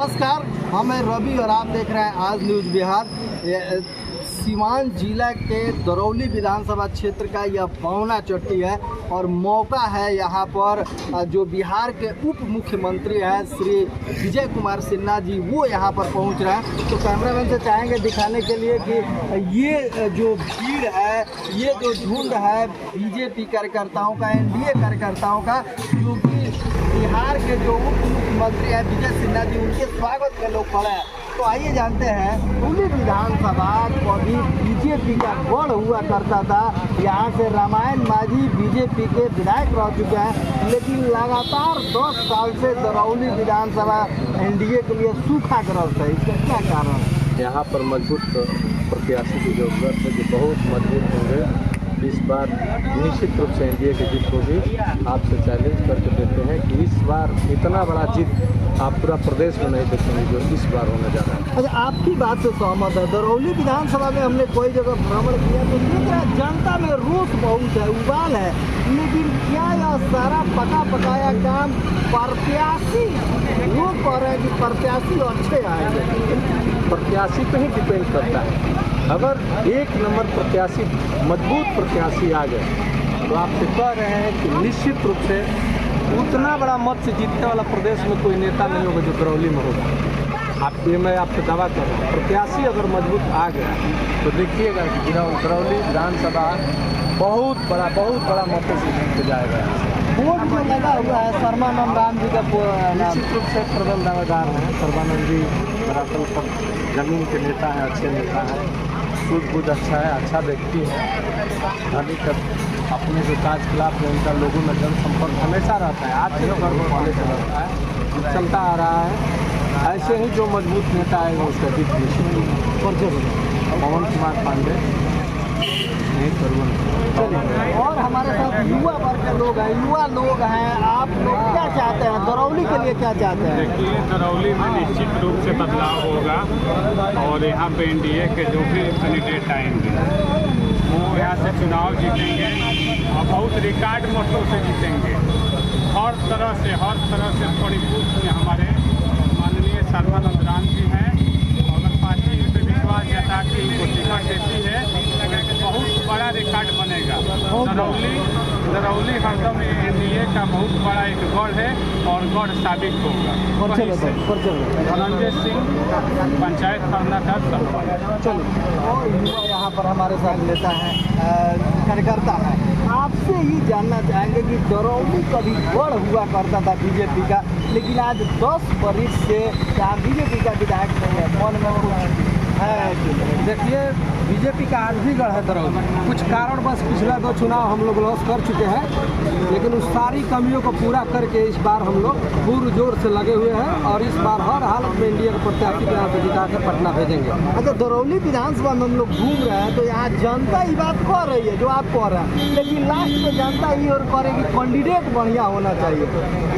नमस्कार, हम हैं रवि और आप देख रहे हैं आज न्यूज़ बिहार। सीवान जिला के दरौली विधानसभा क्षेत्र का यह पौना चट्टी है और मौका है यहाँ पर जो बिहार के उप मुख्यमंत्री हैं श्री विजय कुमार सिन्हा जी, वो यहाँ पर पहुँच रहे हैं। तो कैमरामैन से चाहेंगे दिखाने के लिए कि ये जो भीड़ है, ये जो झुंड है बीजेपी कार्यकर्ताओं का, एनडीए कार्यकर्ताओं का, जो कि बिहार के जो उप मुख्यमंत्री हैं विजय सिन्हा जी, उनके स्वागत में लोग खड़े हैं। तो आइए जानते हैं, दरौली विधानसभा कभी बीजेपी का गढ़ हुआ करता था। यहाँ से रामायण माझी बीजेपी के विधायक रह चुके हैं, लेकिन लगातार 10 साल से दरौली विधानसभा एनडीए के लिए सूखाग्रस्त है। इसका क्या कारण है? यहाँ पर मजबूत प्रत्याशी की जरूरत है जो बहुत मजबूत होंगे। इस बार निश्चित रूप से एनडीए की जीत होगी। आपसे चैलेंज करके देते हैं कि इस बार इतना बड़ा जीत आप पूरा प्रदेश में नहीं देखेंगे जो इस बार होने जा रहा है। अच्छा, आपकी बात से सहमत है। दरौली विधानसभा में हमने कोई जगह भ्रमण किया तो देख रहा है जनता में रोष बहुत है, उबाल है, लेकिन क्या यह सारा पका पकाया काम प्रत्याशी लोग कह रहे हैं कि प्रत्याशी अच्छे आएंगे? प्रत्याशी पे ही डिपेंड करता है। अगर एक नंबर प्रत्याशी, मजबूत प्रत्याशी आ गए तो आपसे कह रहे हैं कि निश्चित रूप से उतना बड़ा मत से जीतने वाला प्रदेश में कोई नेता नहीं होगा जो दरौली में होगा। आप ये मैं आपसे दावा कर रहा हूँ, प्रत्याशी अगर मजबूत आ गया तो देखिएगा कि दरौली विधानसभा बहुत बड़ा मत से जीत के जाएगा। बोर्ड जो लगा हुआ है सर्बानंद राम जी का, निश्चित रूप से प्रबल दावेदार हैं। सर्बानंद जी दरअसल सब जमीन के नेता हैं, अच्छे नेता हैं, सूझबूझ अच्छा है, अच्छा व्यक्ति है। अभी तक अपने जो कार्यकलाप है उनका लोगों में जनसंपर्क हमेशा रहता है, आज से लेकर पहले से रहता है, चलता आ रहा है। ऐसे ही जो मजबूत नेता आएगा उसका जीत निश्चित होगा। पवन कुमार पांडे और हमारे साथ युवा वर्ग के लोग हैं, युवा लोग हैं। आप लोग क्या चाहते हैं, दरौली के लिए क्या चाहते हैं? देखिए, दरौली में निश्चित रूप से बदलाव होगा और यहाँ पे एनडीए के जो भी कैंडिडेट आएंगे वो यहाँ से चुनाव जीतेंगे और बहुत रिकॉर्ड मतों से जीतेंगे। हर तरह से परिपूर्ण में हमारे माननीय सर्बानंद राम जी हैं। अगर पार्टी इस पर विश्वास जता के इनको टिकट देती है तो बहुत बड़ा रिकॉर्ड बनेगा। दरौली हरदम एनडीए का बहुत बड़ा एक गढ़ है और गढ़ साबित होगा। धनंजय सिंह, पंचायत कर्नाटक सरपंच। चलो, और युवा यहाँ पर हमारे साथ नेता हैं, कार्यकर्ता है। आपसे ही जानना चाहेंगे कि दरौली कभी गढ़ हुआ करता था बीजेपी का, लेकिन आज 10 वर्ष से क्या बीजेपी का विधायक नहीं है? मन में कुछ है? देखिए, बीजेपी का आज भी गढ़ है दरौली। कुछ कारण बस पिछला 2 चुनाव हम लोग लॉस कर चुके हैं, लेकिन उस सारी कमियों को पूरा करके इस बार हम लोग पूर्ण जोर से लगे हुए हैं और इस बार हर हालत में एनडीए के प्रत्याशी के यहाँ से जिता के पटना भेजेंगे। अच्छा, दरौली विधानसभा में हम लोग घूम रहे हैं तो यहाँ जनता ये बात कह रही है जो आप कह रहे हैं, लेकिन लास्ट में जनता ये और कह रही है कि कैंडिडेट बढ़िया होना चाहिए।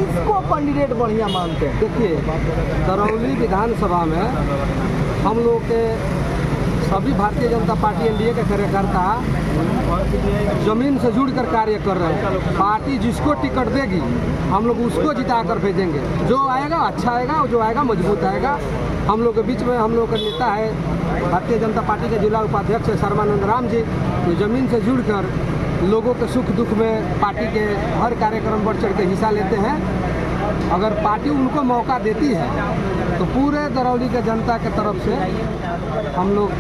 इसको कैंडिडेट बढ़िया मानते हैं? देखिए, दरौली विधानसभा में हम लोग के सभी भारतीय जनता पार्टी एनडीए के कार्यकर्ता जमीन से जुड़कर कार्य कर रहे हैं। पार्टी जिसको टिकट देगी हम लोग उसको जिता कर भेजेंगे। जो आएगा अच्छा आएगा और जो आएगा मजबूत आएगा। हम लोग के बीच में हम लोग का नेता है भारतीय जनता पार्टी के जिला उपाध्यक्ष है सर्बानंद राम जी, जो जमीन से जुड़कर लोगों के सुख दुख में पार्टी के हर कार्यक्रम बढ़ चढ़ के हिस्सा लेते हैं। अगर पार्टी उनको मौका देती है तो पूरे दरौली के जनता के तरफ से हम लोग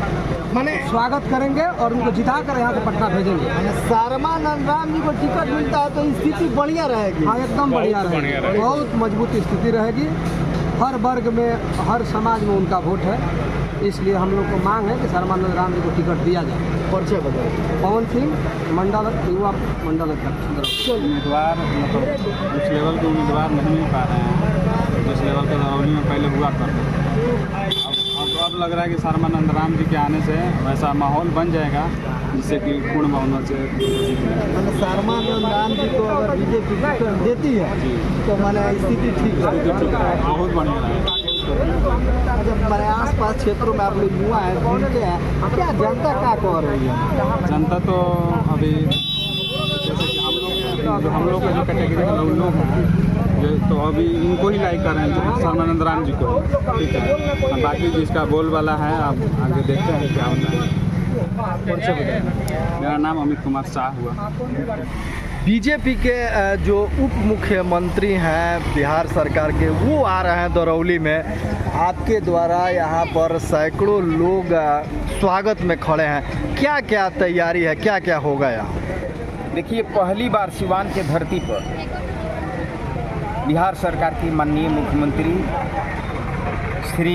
स्वागत करेंगे और उनको जिता कर यहाँ से पटना भेजेंगे। सर्बानंद राम जी को टिकट मिलता है तो स्थिति बढ़िया रहेगी? हाँ, एकदम बढ़िया रहेगी, बहुत मजबूत स्थिति रहेगी। हर वर्ग में, हर समाज में उनका वोट है, इसलिए हम लोग को मांग है कि सर्बानंद राम जी को टिकट दिया जाए। परिचय बताइए। पवन सिंह, मंडल युवा मंडल अध्यक्ष। उम्मीदवार मतलब उस लेवल के उम्मीदवार नहीं मिल पा रहे हैं जिस लेवल के दरौली में पहले हुआ करते थे। अब लग रहा है कि सर्बानंद राम जी के आने से वैसा माहौल बन जाएगा जिससे कि पूर्ण बहुमत से मैंने सर्बानंद राम जी को अगर बीजेपी टिकट देती है तो मैंने स्थिति ठीक है, बहुत बढ़िया रहेगा। जब हमारे आसपास क्षेत्रों में आप लोग युवा हैं, घूमते हैं, क्या जनता क्या कह रही है? जनता तो अभी जैसे कि हम लोग जो हम लोग का जो कैटेगरी का लोग हैं जो तो अभी इनको ही लाइक कर रहे हैं सर्बानंद राम जी को, ठीक है। बाकी जिसका बोल वाला है आप आगे देखते हैं क्या होता है। मेरा नाम अमित कुमार शाह हुआ। बीजेपी के जो उप मुख्यमंत्री हैं बिहार सरकार के, वो आ रहे हैं दरौली में। आपके द्वारा यहाँ पर सैकड़ों लोग स्वागत में खड़े हैं। क्या क्या तैयारी है, क्या क्या होगा यहाँ? देखिए, पहली बार सिवान के धरती पर बिहार सरकार की माननीय मुख्यमंत्री श्री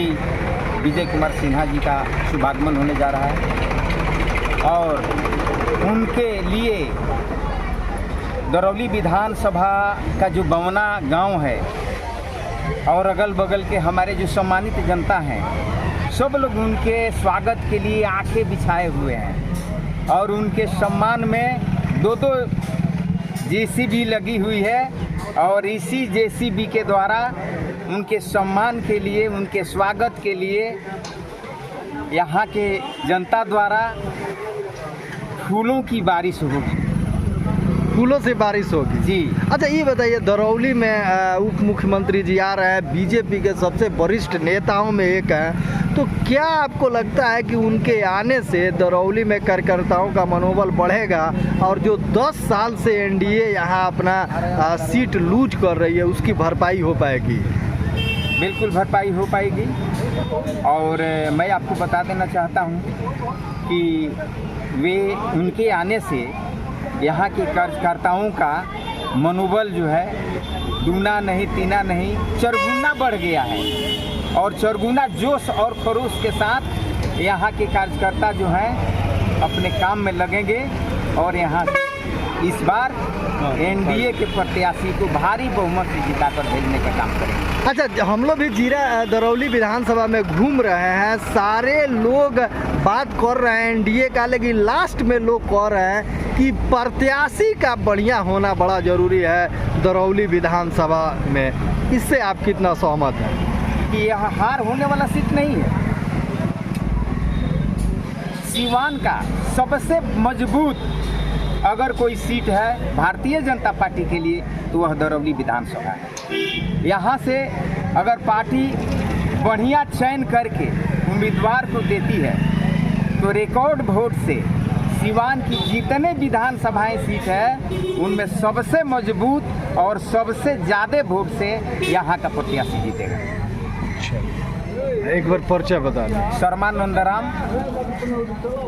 विजय कुमार सिन्हा जी का शुभागमन होने जा रहा है और उनके लिए दरौली विधानसभा का जो बवना गांव है और अगल बगल के हमारे जो सम्मानित जनता हैं, सब लोग उनके स्वागत के लिए आंखें बिछाए हुए हैं और उनके सम्मान में 2-2 जेसीबी लगी हुई है और इसी जेसीबी के द्वारा उनके सम्मान के लिए, उनके स्वागत के लिए यहाँ के जनता द्वारा फूलों की बारिश होगी। फूलों से बारिश होगी जी। अच्छा, ये बताइए, दरौली में उप मुख्यमंत्री जी आ रहे हैं, बीजेपी के सबसे वरिष्ठ नेताओं में एक हैं, तो क्या आपको लगता है कि उनके आने से दरौली में कार्यकर्ताओं का मनोबल बढ़ेगा और जो 10 साल से एनडीए यहाँ अपना सीट लूज कर रही है उसकी भरपाई हो पाएगी? बिल्कुल भरपाई हो पाएगी। और मैं आपको बता देना चाहता हूँ कि वे उनके आने से यहाँ के कार्यकर्ताओं का मनोबल जो है दूना नहीं, तीना नहीं, चरगुना बढ़ गया है और चरगुना जोश और खरोश के साथ यहाँ के कार्यकर्ता जो हैं अपने काम में लगेंगे और यहाँ इस बार एनडीए के प्रत्याशी को भारी बहुमत से जिताकर भेजने का काम करेंगे। अच्छा, हम लोग भी दरौली विधानसभा में घूम रहे हैं, सारे लोग बात कर रहे हैं एनडीए का, लेकिन लास्ट में लोग कह रहे हैं कि प्रत्याशी का बढ़िया होना बड़ा जरूरी है दरौली विधानसभा में। इससे आप कितना सहमत हैं? कि यहाँ हार होने वाला सीट नहीं है। सिवान का सबसे मजबूत अगर कोई सीट है भारतीय जनता पार्टी के लिए तो वह दरौली विधानसभा है। यहाँ से अगर पार्टी बढ़िया चयन करके उम्मीदवार को देती है तो रिकॉर्ड वोट से सिवान की जितने विधानसभाएं सीट है उनमें सबसे मजबूत और सबसे ज़्यादा वोट से यहाँ का प्रत्याशी जीतेगा। एक बार परिचय बता दें। सर्बानंद राम,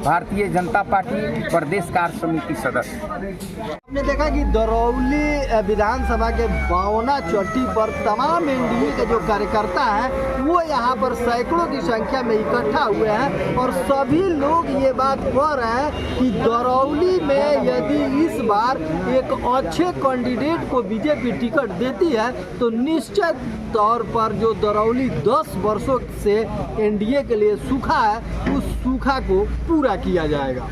भारतीय जनता पार्टी प्रदेश कार्य समिति सदस्य। आपने देखा कि दरौली विधानसभा के बावना चट्टी पर तमाम एनडीए के जो कार्यकर्ता हैं वो यहाँ पर सैकड़ों की संख्या में इकट्ठा हुए हैं और सभी लोग ये बात कह रहे हैं कि दरौली में यदि इस बार एक अच्छे कैंडिडेट को बीजेपी टिकट देती है तो निश्चित तौर पर जो दरौली 10 वर्षों से एनडीए के लिए सूखा है उस सूखा को पूरा किया जाएगा।